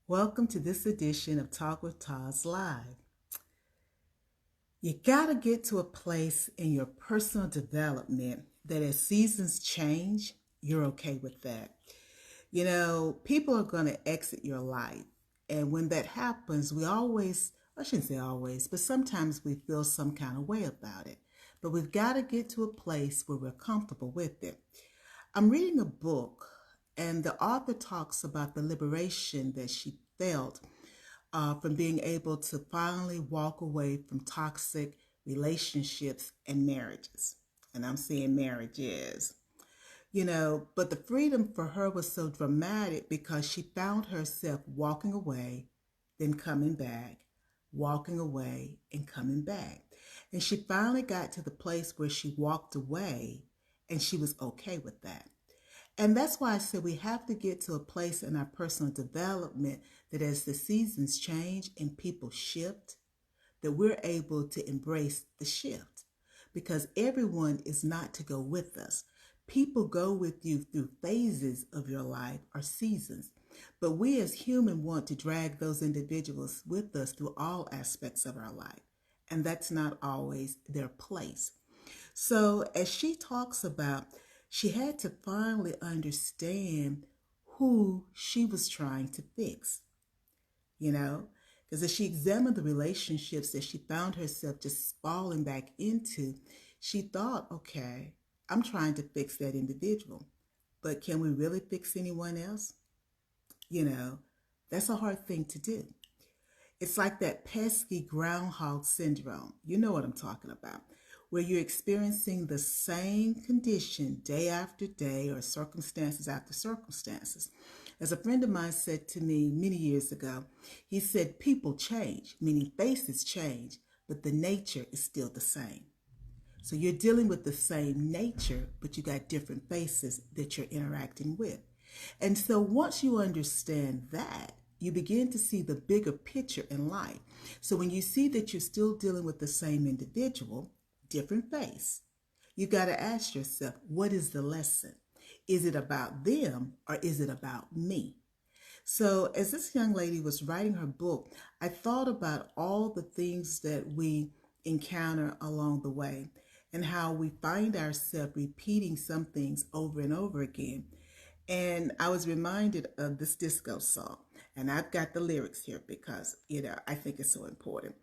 Welcome to this edition of Talk with Taz Live. You got to get to a place in your personal development that as seasons change, you're okay with that. People are going to exit your life. And when that happens, I shouldn't say always, but sometimes we feel some kind of way about it. But we've got to get to a place where we're comfortable with it. I'm reading a book, and the author talks about the liberation that she felt from being able to finally walk away from toxic relationships and marriages. And I'm saying marriages. But the freedom for her was so dramatic because she found herself walking away, then coming back, walking away, and coming back. And she finally got to the place where she walked away and she was okay with that. And that's why I said we have to get to a place in our personal development that as the seasons change and people shift, that we're able to embrace the shift because everyone is not to go with us. People go with you through phases of your life or seasons, but we as humans want to drag those individuals with us through all aspects of our life, and that's not always their place. So as she talks about, she had to finally understand who she was trying to fix, you know? Because as she examined the relationships that she found herself just falling back into, she thought, okay, I'm trying to fix that individual, but can we really fix anyone else? You know, that's a hard thing to do. It's like that pesky groundhog syndrome. You know what I'm talking about, where you're experiencing the same condition day after day or circumstances after circumstances. As a friend of mine said to me many years ago, he said, people change, meaning faces change, but the nature is still the same. So you're dealing with the same nature, but you got different faces that you're interacting with. And so once you understand that, you begin to see the bigger picture in life. So when you see that you're still dealing with the same individual, different face, you got to ask yourself, what is the lesson? Is it about them or is it about me? So as this young lady was writing her book, I thought about all the things that we encounter along the way and how we find ourselves repeating some things over and over again. And I was reminded of this disco song. And I've got the lyrics here because, I think it's so important.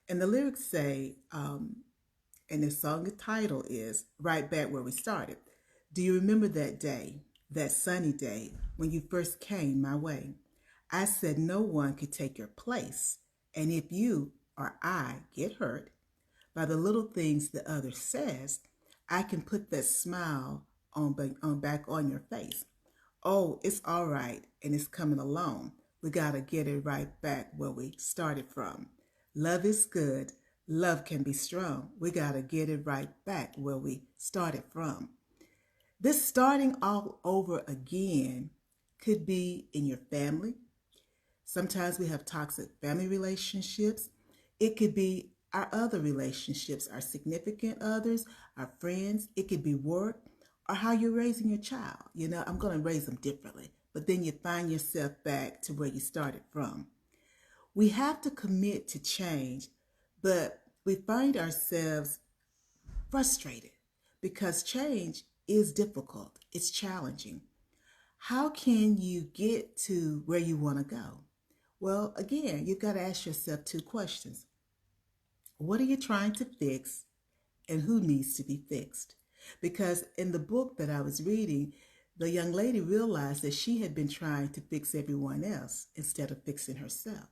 And the lyrics say, and the song title is Right Back Where We Started. Do you remember that day, that sunny day, when you first came my way? I said no one could take your place. And if you or I get hurt by the little things the other says, I can put that smile on back on your face. Oh, it's all right, and it's coming along. We got to get it right back where we started from. Love is good. Love can be strong. We got to get it right back where we started from. This starting all over again could be in your family. Sometimes we have toxic family relationships. It could be our other relationships, our significant others, our friends. It could be work or how you're raising your child. I'm going to raise them differently. But then you find yourself back to where you started from. We have to commit to change, but we find ourselves frustrated because change is difficult. It's challenging. How can you get to where you want to go? Well, again, you've got to ask yourself two questions. What are you trying to fix and who needs to be fixed? Because in the book that I was reading, the young lady realized that she had been trying to fix everyone else instead of fixing herself.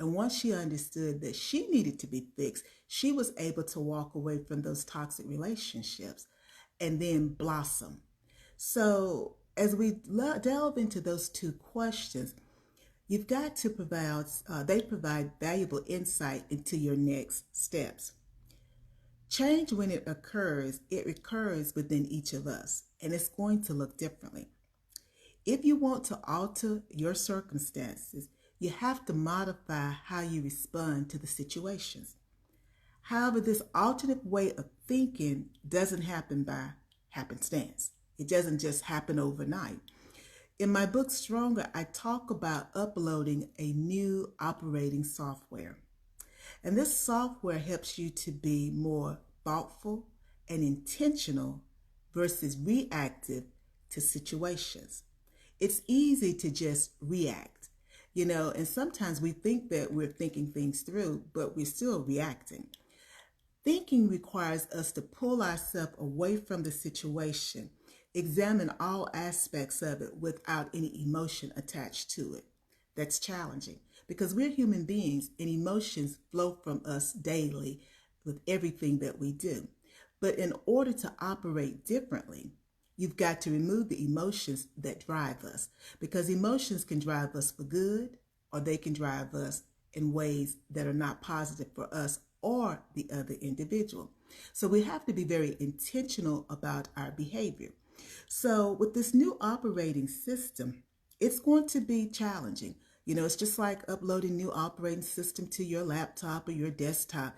And once she understood that she needed to be fixed, she was able to walk away from those toxic relationships and then blossom. So as we delve into those two questions, you've got to they provide valuable insight into your next steps. Change, when it occurs within each of us, and it's going to look differently. If you want to alter your circumstances, you have to modify how you respond to the situations. However, this alternate way of thinking doesn't happen by happenstance. It doesn't just happen overnight. In my book, Stronger, I talk about uploading a new operating software. And this software helps you to be more thoughtful and intentional versus reactive to situations. It's easy to just react, and sometimes we think that we're thinking things through, but we're still reacting. Thinking requires us to pull ourselves away from the situation, examine all aspects of it without any emotion attached to it. That's challenging because we're human beings and emotions flow from us daily with everything that we do. But in order to operate differently, you've got to remove the emotions that drive us, because emotions can drive us for good or they can drive us in ways that are not positive for us or the other individual. So we have to be very intentional about our behavior. So with this new operating system, it's going to be challenging. It's just like uploading new operating system to your laptop or your desktop.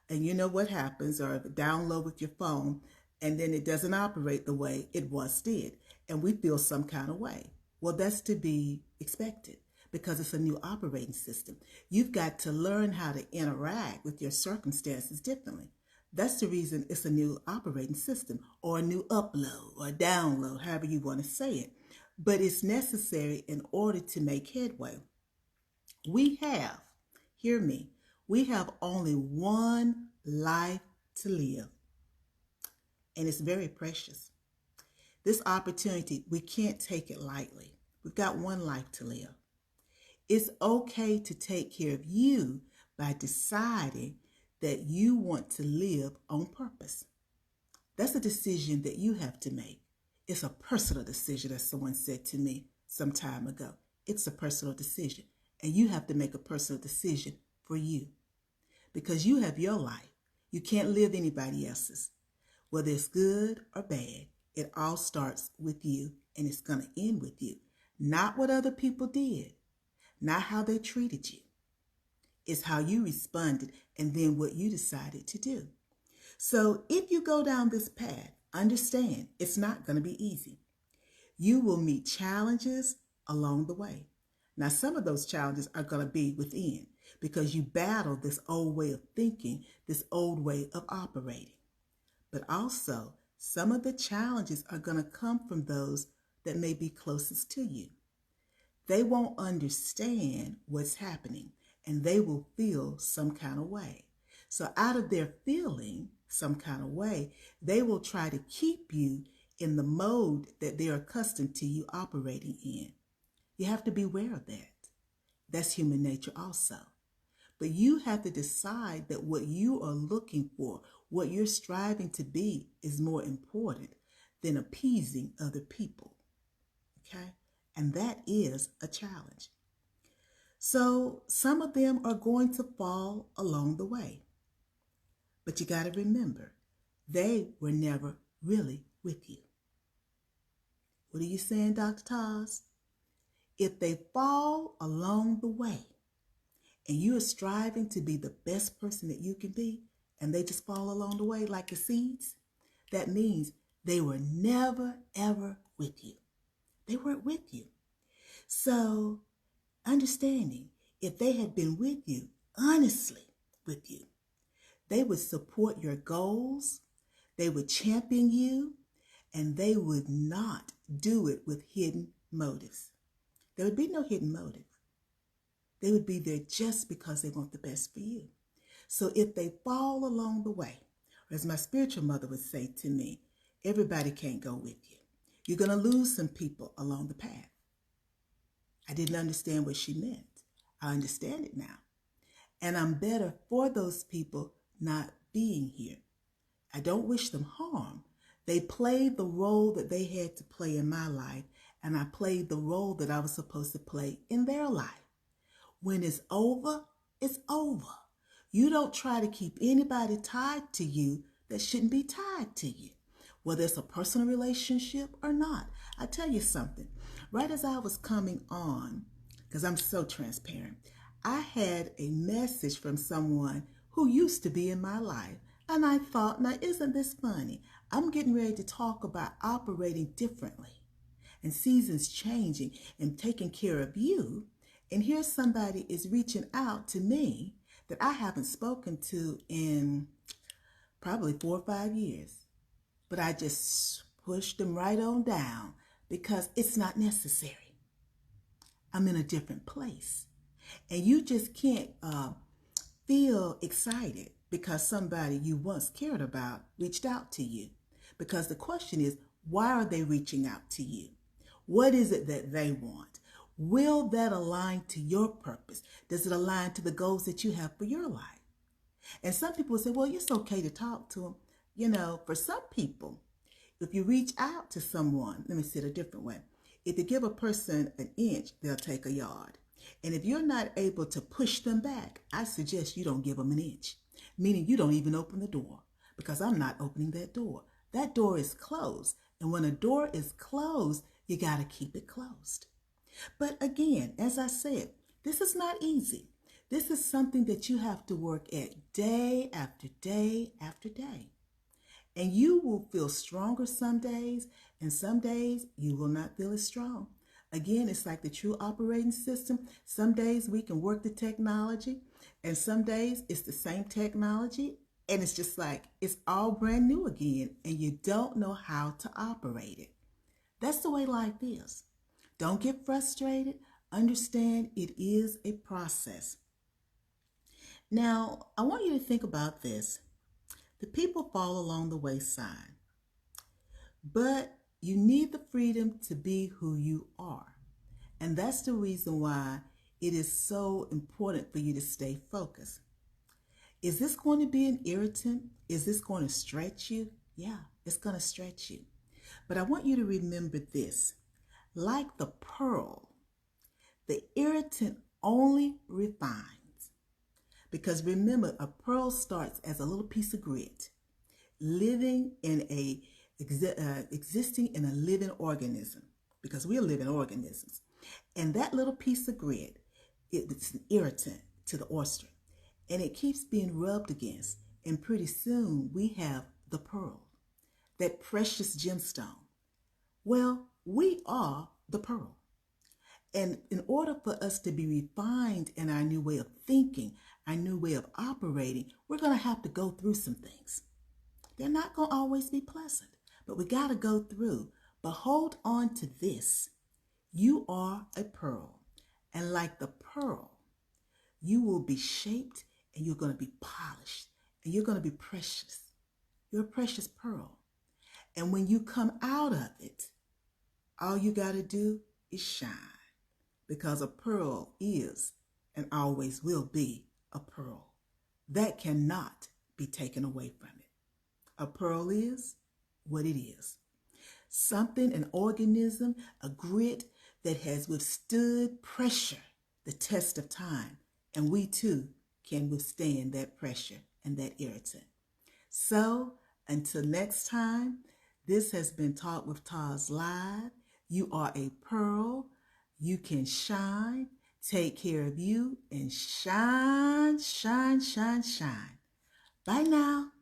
And you know what happens, or download with your phone, and then it doesn't operate the way it once did. And we feel some kind of way. Well, that's to be expected because it's a new operating system. You've got to learn how to interact with your circumstances differently. That's the reason it's a new operating system, or a new upload or download, however you want to say it. But it's necessary in order to make headway. We have, hear me, we have only one life to live, and it's very precious. This opportunity, we can't take it lightly. We've got one life to live. It's okay to take care of you by deciding that you want to live on purpose. That's a decision that you have to make. It's a personal decision, as someone said to me some time ago. It's a personal decision, and you have to make a personal decision for you because you have your life. You can't live anybody else's. Whether it's good or bad, it all starts with you, and it's going to end with you. Not what other people did, not how they treated you. It's how you responded and then what you decided to do. So if you go down this path, understand it's not going to be easy. You will meet challenges along the way. Now, some of those challenges are going to be within because you battle this old way of thinking, this old way of operating. But also, some of the challenges are going to come from those that may be closest to you. They won't understand what's happening, and they will feel some kind of way. So out of their feeling some kind of way, they will try to keep you in the mode that they're accustomed to you operating in. You have to be aware of that. That's human nature also. But you have to decide that what you are looking for, what you're striving to be, is more important than appeasing other people. Okay? And that is a challenge. So some of them are going to fall along the way. But you got to remember, they were never really with you. What are you saying, Dr. Taz? If they fall along the way and you are striving to be the best person that you can be, and they just fall along the way like the seeds, that means they were never, ever with you. They weren't with you. So understanding, if they had been with you, honestly with you, they would support your goals, they would champion you, and they would not do it with hidden motives. There would be no hidden motive. They would be there just because they want the best for you. So if they fall along the way, or as my spiritual mother would say to me, everybody can't go with you. You're going to lose some people along the path. I didn't understand what she meant. I understand it now. And I'm better for those people not being here. I don't wish them harm. They played the role that they had to play in my life, and I played the role that I was supposed to play in their life. When it's over, it's over. You don't try to keep anybody tied to you that shouldn't be tied to you, whether it's a personal relationship or not. I tell you something, right as I was coming on, because I'm so transparent, I had a message from someone who used to be in my life. And I thought, now isn't this funny? I'm getting ready to talk about operating differently. and seasons changing and taking care of you. And here somebody is reaching out to me that I haven't spoken to in probably 4 or 5 years. But I just pushed them right on down because it's not necessary. I'm in a different place. And you just can't feel excited because somebody you once cared about reached out to you. Because the question is, why are they reaching out to you? What is it that they want? Will that align to your purpose? Does it align to the goals that you have for your life? And some people say, well, it's okay to talk to them. You know, for some people, if you reach out to someone, let me say it a different way. If you give a person an inch, they'll take a yard. And if you're not able to push them back, I suggest you don't give them an inch, meaning you don't even open the door, because I'm not opening that door. That door is closed. And when a door is closed, you got to keep it closed. But again, as I said, this is not easy. This is something that you have to work at day after day after day. And you will feel stronger some days, and some days you will not feel as strong. Again, it's like the true operating system. Some days we can work the technology, and some days it's the same technology, and it's just like it's all brand new again, and you don't know how to operate it. That's the way life is. Don't get frustrated. Understand it is a process. Now, I want you to think about this. The people fall along the wayside, but you need the freedom to be who you are. And that's the reason why it is so important for you to stay focused. Is this going to be an irritant? Is this going to stretch you? Yeah, it's going to stretch you. But I want you to remember this. Like the pearl, the irritant only refines. Because remember, a pearl starts as a little piece of grit, existing in a living organism, because we're living organisms. And that little piece of grit, it's an irritant to the oyster, and it keeps being rubbed against. And pretty soon we have the pearl, that precious gemstone. Well, we are the pearl. And in order for us to be refined in our new way of thinking, our new way of operating, we're going to have to go through some things. They're not going to always be pleasant, but we got to go through. But hold on to this. You are a pearl. And like the pearl, you will be shaped, and you're going to be polished, and you're going to be precious. You're a precious pearl. And when you come out of it, all you got to do is shine. Because a pearl is and always will be a pearl. That cannot be taken away from it. A pearl is what it is. Something, an organism, a grit that has withstood pressure, the test of time. And we too can withstand that pressure and that irritant. So until next time, this has been Talk with Taz Live. You are a pearl. You can shine, take care of you, and shine, shine, shine, shine. Bye now.